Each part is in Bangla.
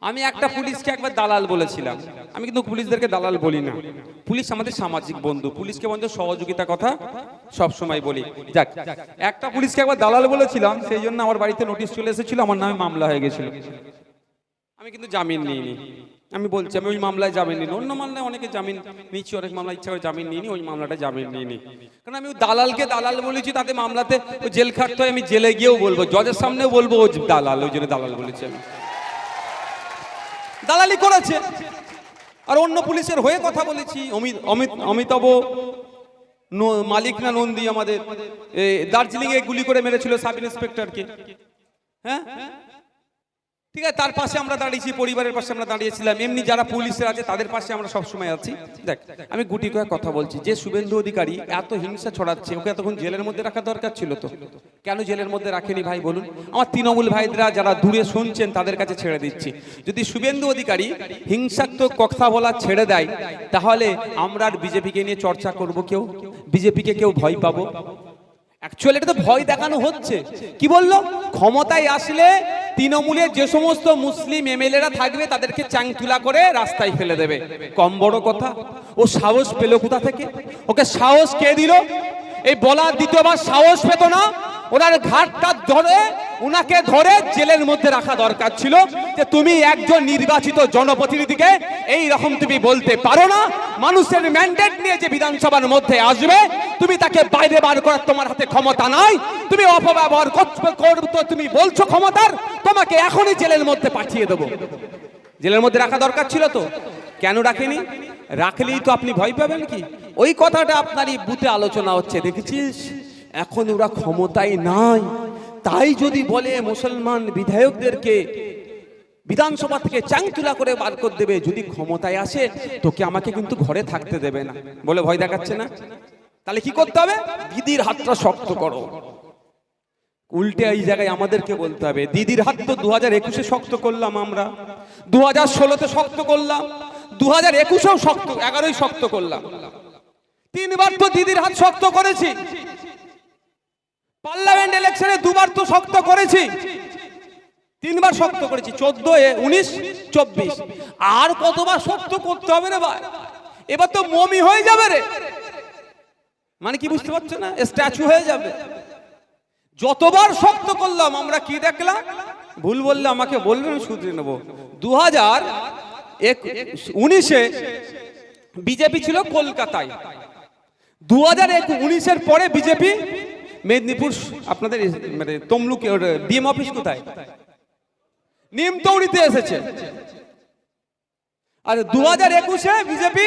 আমি একটা পুলিশকে একবার দালাল বলেছিলাম। আমি কিন্তু পুলিশদেরকে দালাল বলি না, পুলিশ আমাদের সামাজিক বন্ধু, পুলিশকে বন্ধু সহযোগিতা কথা সব সময় বলি। যাক, একটা পুলিশকে একবার দালাল বলেছিলাম, সেই জন্য আমার বাড়িতে নোটিশ চলে এসেছিল, আমার নামে মামলা হয়ে গেছিল। আমি কিন্তু জামিন নিইনি, আমি বলছি আমি ওই মামলায় জামিন নিই। অন্য মামলায় অনেকে জামিন নিচ্ছি, অনেক মামলা ইচ্ছা করে জামিন নিইনি, ওই মামলাটা জামিন নিইনি। কারণ আমি দালালকে দালাল বলেছি, তাতে মামলাতে জেল খাটতে হয়, আমি জেলে গিয়েও বলবো, জজের সামনেও বলবো ও দালাল, ওই জন্য দালাল বলেছি। আমি দালালি করেছে। আর অন্য পুলিশের হয়ে কথা বলেছি, অমিতাভ মালিক না নন্দী আমাদের দার্জিলিং এ গুলি করে মেরেছিল সাব ইন্সপেক্টরকে। হ্যাঁ ঠিক আছে, তার পাশে আমরা দাঁড়িয়েছি, পরিবারের পাশে আমরা দাঁড়িয়েছিলাম। এমনি যারা পুলিশের আছে তাদের পাশে আমরা সবসময় আছি। দেখ, আমি গুটি কয়েক কথা বলছি, যে শুভেন্দু অধিকারী এত হিংসা ছড়াচ্ছে, ওকে এতক্ষণ জেলের মধ্যে রাখা দরকার ছিল তো, কেন জেলের মধ্যে রাখেনি ভাই বলুন? আমার তৃণমূল ভাইরা যারা দূরে শুনছেন তাদের কাছে ছেড়ে দিচ্ছি, যদি শুভেন্দু অধিকারী হিংসাত্মক কথা বলা ছেড়ে দেয়, তাহলে আমরা আর বিজেপিকে নিয়ে চর্চা করব, কেউ বিজেপিকে কেউ ভয় পাবো? অ্যাকচুয়ালি এটা তো ভয় দেখানো হচ্ছে। কি বললো? ক্ষমতায় আসলে তৃণমূলের যে সমস্ত মুসলিম এমএলএরা থাকবে তাদেরকে চাংতুলা করে রাস্তায় ফেলে দেবে। কম বড় কথা? ও সাহস পেল কোথা থেকে? ওকে সাহস কে দিল? এই বলার দ্বিতীয়বার সাহস পেত না? ওনার ঘাটটা ধরে উনাকে ধরে জেলের মধ্যে রাখা দরকার ছিল, যে তুমি একজন নির্বাচিত জনপ্রতিনিধিকে এই রকম তুমি বলতে পারো না। মানুষের ম্যান্ডেট নিয়ে যে বিধানসভার মধ্যে আসবে, তুমি তাকে বাইরে বার করার তোমার হাতে ক্ষমতা নাই, তুমি অপব্যবহার করতে তুমি বলছো ক্ষমতার, তোমাকে এখনই জেলের মধ্যে পাঠিয়ে দেবো। জেলের মধ্যে রাখা দরকার ছিল তো, কেন রাখেনি? রাখলেই তো আপনি ভয় পাবেন কি? ওই কথাটা আপনারই বুথে আলোচনা হচ্ছে, দেখেছিস এখন ওরা ক্ষমতায় নাই, তাই যদি বলে মুসলমান বিধায়কদেরকে বিধানসভা থেকে চাংতুলা করে বার করে দেবে, যদি ক্ষমতায় আসে তোকে আমাকে কিন্তু ঘরে থাকতে দেবে না বলে ভয় দেখাচ্ছে না। তাহলে কি করতে হবে? দিদির হাতটা শক্ত করো। উল্টে এই জায়গায় আমাদেরকে বলতে হবে, দিদির হাত তো 2021-এ শক্ত করলাম আমরা, 2016-তে শক্ত করলাম, 2021-এও শক্ত, 11-ই শক্ত করলাম, 3বার তো দিদির হাত শক্ত করেছি। পার্লামেন্ট ইলেকশনে 2বার তো শক্ত করেছি, 3বার শক্ত করেছি, 14, 19, 24। আর কতবার শক্ত করতে হবে রে ভাই? এবার তো মমি হয়ে যাবে রে, মানে কি বুঝতে পারছো না? স্ট্যাচু হয়ে যাবে। যতবার শক্ত করলাম আমরা কি দেখলাম? ভুল বললে আমাকে বলবেন, শুধরে নেব। 2019-এ বিজেপি ছিল কলকাতায়, 2019-এর পরে বিজেপি মেদিনীপুর, আপনাদের মানে তমলুকে ডিএম অফিস কোথায়? নিমতৌড়িতে এসেছে। আর 2021-এ বিজেপি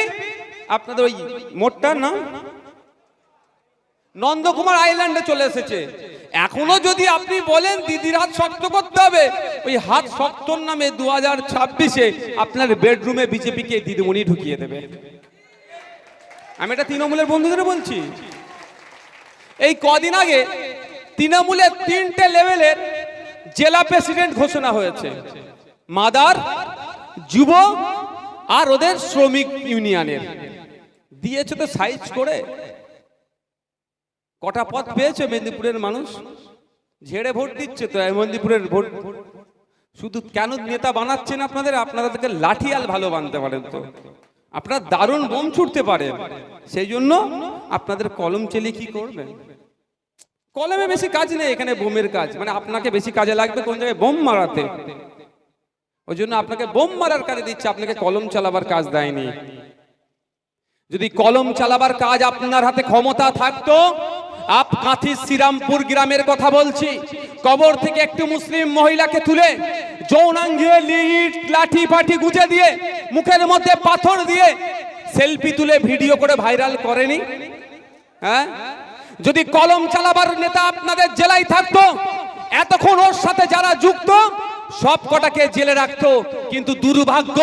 আপনাদের ওই মোটটার নাম নন্দকুমার আইল্যান্ডে চলে এসেছে। এখনো যদি আপনি বলেন দিদির হাত শক্ত করতে হবে, ওই হাত শক্তর নামে 2026-এ আপনার বেডরুমে বিজেপিকে দিদিমণি ঢুকিয়ে দেবে। আমি এটা তৃণমূলের বন্ধুদের বলছি। এই কদিন আগে তৃণমূলের 3টে লেভেলের জেলা প্রেসিডেন্ট ঘোষণা হয়েছে, মাদার, যুব আর ওদের শ্রমিক ইউনিয়নের। দিয়েছে তো সাইজ করে। কটা পদ পেয়েছে মেদিনীপুরের মানুষ? ঝেড়ে ভোট দিচ্ছে তো মেদিনীপুরের ভোট। শুধু কেন নেতা বানাচ্ছেন আপনাদের? আপনাদেরকে লাঠিয়াল ভালো বানতে পারেন তো, আপনারা দারুণ বোম ছুটতে পারেন, সেই জন্য আপনাদের কলম চেলে কি করবেন? কলমে বেশি কাজ নেই, এখানে বোমের কাজ। মানে আপনাকে বেশি কাজে লাগবে কোন জায়গায়? বোম মারাতে। ওই জন্য আপনাকে বোম মারার কাজে দিচ্ছে, আপনাকে কলম চালাবার কাজ দেয়নি। যদি কলম চালাবার কাজ আপনার হাতে ক্ষমতা থাকতো, কাঁথি শ্রীরামপুর গ্রামের কথা বলছি, কবর থেকে একটি মুসলিম মহিলাকে তুলে যৌনাঙ্গে লাঠি পাঠি গুজে দিয়ে, মুখের মধ্যে পাথর দিয়ে সেলফি তুলে ভিডিও করে ভাইরাল করেনি? হ্যাঁ, যদি কলম চালাবার নেতা আপনাদের জেলায় থাকতো, এতক্ষণ ওর সাথে যারা যুক্ত সব কটাকে জেলে রাখতো। কিন্তু দুর্ভাগ্য,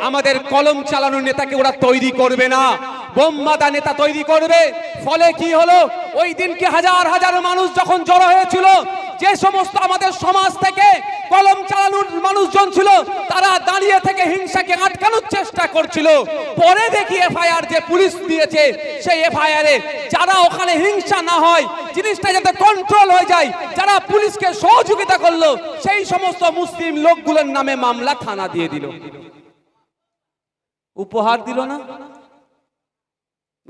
আমাদের কলম চালানোর নেতাকে ওরা তৈরি করবে না, বোমবাদা নেতা তৈরি করবে। ফলে কি হলো? ওই দিনকে হাজার হাজার মানুষ যখন জড়ো হয়েছিল, যে সমস্ত আমাদের সমাজ থেকে কলম চালানোর মানুষজন ছিল তারা দাঁড়িয়ে থেকে হিংসাকে আটকানোর চেষ্টা করছিল। পরে দেখি এফআইআর যে পুলিশ দিয়েছে সেই এফআইআরে যারা ওখানে হিংসা না হয়, জিনিসটা যাতে কন্ট্রোল হয়ে যায়, যারা পুলিশকে সহযোগিতা করলো সেই সমস্ত মুসলিম লোকগুলোর নামে মামলা থানা দিয়ে দিল। উপহার দিল না?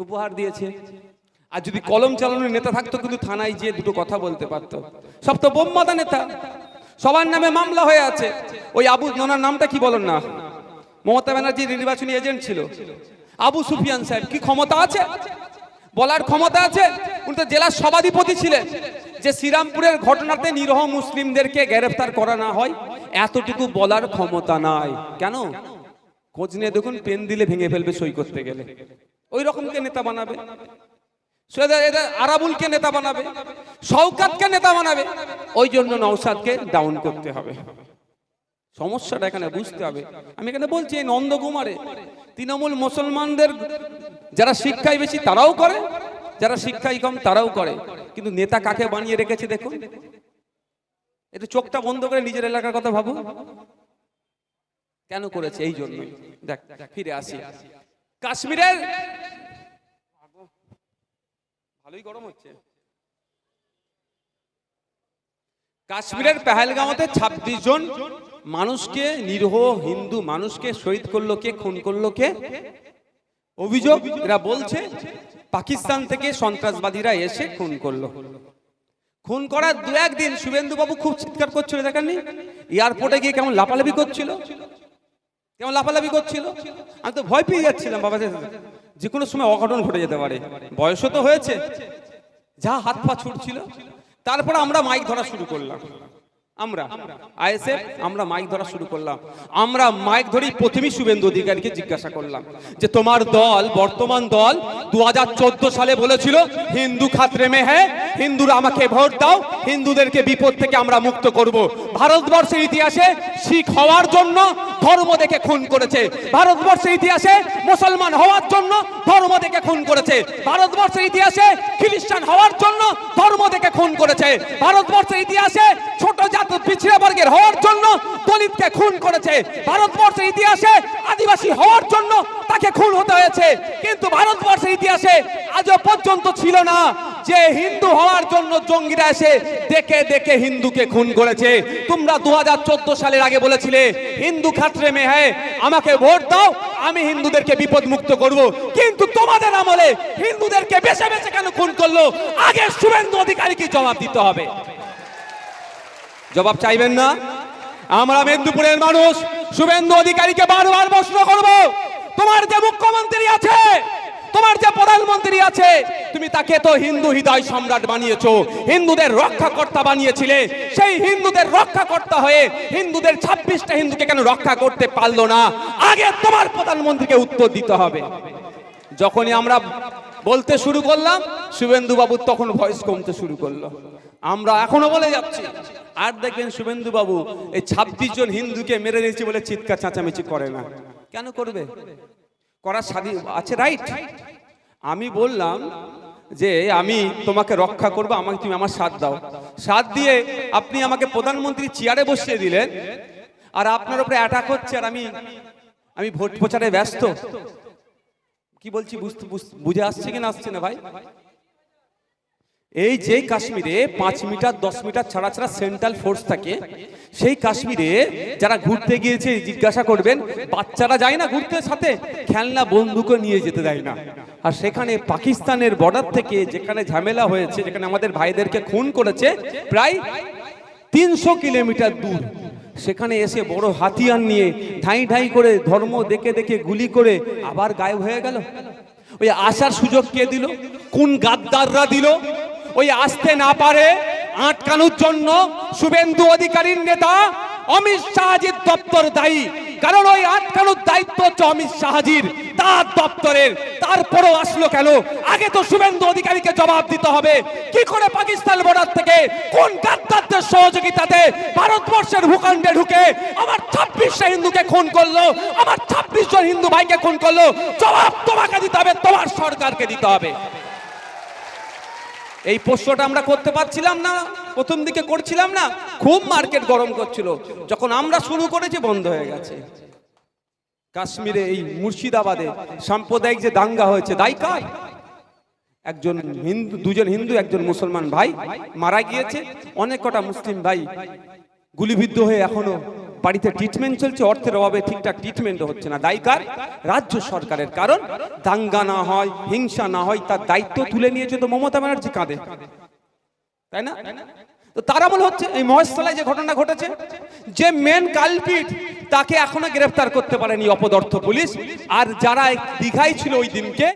উপহার দিয়েছে। আর যদি কলম চালানোর নেতা থাকতো কিন্তু থানায় গিয়ে দুটো কথা বলতে পারতো। সব তো বোমবাদা নেতা, সবার নামে মামলা হয়ে আছে। ওই আবু, ওনার নামটা কি বলেন না, মমতা ব্যানার্জির নির্বাচনী এজেন্ট ছিল আবু সুফিয়ান সাহেব, কি ক্ষমতা আছে বলার ক্ষমতা আছে? উনি তো জেলার সভাধিপতি ছিলেন। যে শ্রীরামপুরের ঘটনাতে নিরীহ মুসলিমদেরকে গ্রেফতার করা না হয় এতটুকু বলার ক্ষমতা নাই। কেন? খোঁজ নিয়ে দেখুন, পেন দিলে ভেঙে ফেলবে সই করতে গেলে। ওই রকমকে নেতা বানাবে, আরাবুলকে নেতা বানাবে, শওকতকে নেতা বানাবে। ওই জন্য নওশাদকে ডাউন করতে হবে। সমস্যাটা এখানে বুঝতে হবে। আমি এখানে বলছি এই নন্দকুমারে তৃণমূল মুসলমানদের যারা শিক্ষায় বেশি তারাও করে, যারা শিক্ষায় কম তারাও করে, কিন্তু নেতা কাকে বানিয়ে রেখেছে দেখুন। একটু চোখটা বন্ধ করে নিজের এলাকার কথা ভাবো, কেন করেছে? এই জন্যই। দেখ, ফিরে আসি কাশ্মীরের, ভালোই গরম হচ্ছে। কাশ্মীরের পেহেলগাঁওতে 26 জন মানুষকে, নিরীহ হিন্দু মানুষকে শহীদ করলো কে, খুন করলো কে? অভিযোগ এরা বলছে পাকিস্তান থেকে সন্ত্রাসবাদীরা এসে খুন করলো। খুন করার 2-1 দিন শুভেন্দু বাবু খুব চিৎকার করছিল, দেখেননি? এয়ারপোর্টে গিয়ে কেমন লাফালাফি করছিল, কেমন লাফালাফি করছিল। আমি তো ভয় পেয়ে যাচ্ছিলাম, বাবা যে কোনো সময় অঘটন ঘটে যেতে পারে, বয়সও তো হয়েছে। যা হাত পা ছুটছিল। তারপর আমরা মাইক ধরা শুরু করলাম, আমরা আইএসএফ আমরা মাইক ধরা শুরু করলাম। আমরা মাইক ধরি প্রথমেই শুভেন্দু অধিকারীকে জিজ্ঞাসা করলাম যে তোমার দল, বর্তমান দল 2014 সালে বলেছিল হিন্দু খাতরে মে হ্যায়, হিন্দুরা আমাকে ভোট দাও, হিন্দুদেরকে বিপদ থেকে আমরা মুক্ত করব। ভারতবর্ষের ইতিহাসে শিখ হওয়ার জন্য ধর্ম দেখে খুন করেছে, ভারতবর্ষের ইতিহাসে মুসলমান হওয়ার জন্য ধর্ম দেখে খুন করেছে, ভারতবর্ষের ইতিহাসে খ্রিস্টান হওয়ার জন্য ধর্ম দেখে খুন করেছে, ভারতবর্ষের ইতিহাসে ছোট পিছিয়ে বর্গের হওয়ার জন্য দলিতকে খুন করেছে, ভারতবর্ষের ইতিহাসে আদিবাসী হওয়ার জন্য তাকে খুন হতে হয়েছে। কিন্তু ভারতবর্ষের ইতিহাসে আজও পর্যন্ত ছিল না যে হিন্দু হওয়ার জন্য জঙ্গিরা এসে দেখে দেখে হিন্দুকে খুন করেছে। তোমরা 2014 সালের আগে বলেছিলে হিন্দু খাতরে মে হ্যায়, আমাকে ভোট দাও, আমি হিন্দুদেরকে বিপদ মুক্ত করব। কিন্তু তোমাদের আমলে হিন্দুদেরকে বেছে বেছে কেন খুন করলো? আগে শুভেন্দু অধিকারীকে জবাব দিতে হবে। জবাব চাইবেন না? আমরা মেদিনীপুরের মানুষ শুভেন্দু অধিকারীকে বারবার প্রশ্ন করব, তোমার যে মুখ্যমন্ত্রী আছে, তোমার যে প্রধানমন্ত্রী আছে, তুমি তাকে তো হিন্দু হৃদয় সম্রাট বানিয়েছো, হিন্দুদের রক্ষাকর্তা বানিয়েছিলে। সেই হিন্দুদের রক্ষাকর্তা হয়ে হিন্দুদের 26টা হিন্দুকে কেন রক্ষা করতে পারলো না? আগে তোমার প্রধানমন্ত্রীকে উত্তর দিতে হবে। যখনই আমরা বলতে শুরু করলাম শুভেন্দু বাবু তখন ভয়েস কমতে শুরু করলো। আমরা এখনো বলে যাচ্ছি, আর দেখবেন শুভেন্দু বাবু এই 26 জন হিন্দুকে মেরে দিয়েছে বলে চিৎকার চেঁচামেচি করে না। কেন করবে? করার স্বাধীন আছে, রাইট। আমি বললাম যে আমি তোমাকে রক্ষা করব, আমাকে তুমি আমার সাথ দাও। সাথ দিয়ে আপনি আমাকে প্রধানমন্ত্রী চেয়ারে বসিয়ে দিলেন, আর আপনার উপরে অ্যাটাক হচ্ছে, আর আমি ভোট প্রচারে ব্যস্ত। কি বলছি বুঝে আসছে কিনা আসছে না ভাই? এই যে কাশ্মীরে 5 মিটার 10 মিটার ছাড়া ছাড়া সেন্ট্রাল ফোর্স থাকে, সেই কাশ্মীরে যারা ঘুরতে গিয়েছে জিজ্ঞাসা করবেন, বাচ্চারা যায় না ঘুরতে, সাথে খেলনা বন্দুকও নিয়ে যেতে দেয় না। আর সেখানে পাকিস্তানের বর্ডার থেকে যেখানে ঝামেলা হয়েছে, যেখানে আমাদের ভাইদেরকে খুন করেছে, প্রায় 300 কিলোমিটার দূর, সেখানে এসে বড় হাতিয়ার নিয়ে ঢাই ঢাই করে ধর্ম দেখে দেখে গুলি করে আবার গায়েব হয়ে গেল। ওই আসার সুযোগ কে দিল? কোন গাদ্দাররা দিল? ওই আসতে না পারে আটকানোর জন্য শুভেন্দু অধিকারীর নেতা অমিত শাহজির দপ্তর দায়ী। কারণ ওই আটকানোর দায়িত্ব হচ্ছে অমিত শাহজির, তার দপ্তরের। তারপরও আসলো কেন? আগে তো শুভেন্দু অধিকারীকে জবাব দিতে হবে। কি করে পাকিস্তান বর্ডার থেকে কোন গাদ্দারদের সহযোগিতাতে ভারতবর্ষের ভূখণ্ডে ঢুকে আমার 26টা হিন্দুকে খুন করলো, আমার 26 জন হিন্দু ভাইকে খুন করলো? জবাব তোমাকে দিতে হবে, তোমার সরকারকে দিতে হবে। এই প্রশ্নটা আমরা করতে পারছিলাম না, প্রথম দিকে করছিলাম না, খুব মার্কেট গরম করছিল, যখন আমরা শুরু করেছি বন্ধ হয়ে গেছে। কাশ্মীরে এই মুর্শিদাবাদে সাম্প্রদায়িক যে দাঙ্গা হয়েছে, দায়ী কার? একজন হিন্দু, দুজন হিন্দু, একজন মুসলমান ভাই মারা গিয়েছে, অনেক কটা মুসলিম ভাই গুলিবিদ্ধ হয়ে এখনো বাড়িতে ট্রিটমেন্ট চলছে, অর্থের অভাবে ঠিকঠাক ট্রিটমেন্ট হচ্ছে না। দায়ী কার? রাজ্য সরকারের। কারণ দাঙ্গা না হয়, হিংসা না হয়, তার দায়িত্ব তুলে নিয়েছে তো মমতা ব্যানার্জি কাঁধে, তাই না? তো তার আমল হচ্ছে এই মহেশতলায় যে ঘটনা ঘটেছে, যে মেন কালপিট তাকে এখনো গ্রেফতার করতে পারেনি অপদার্থ পুলিশ। আর যারা দীঘায় ছিল ওই দিনকে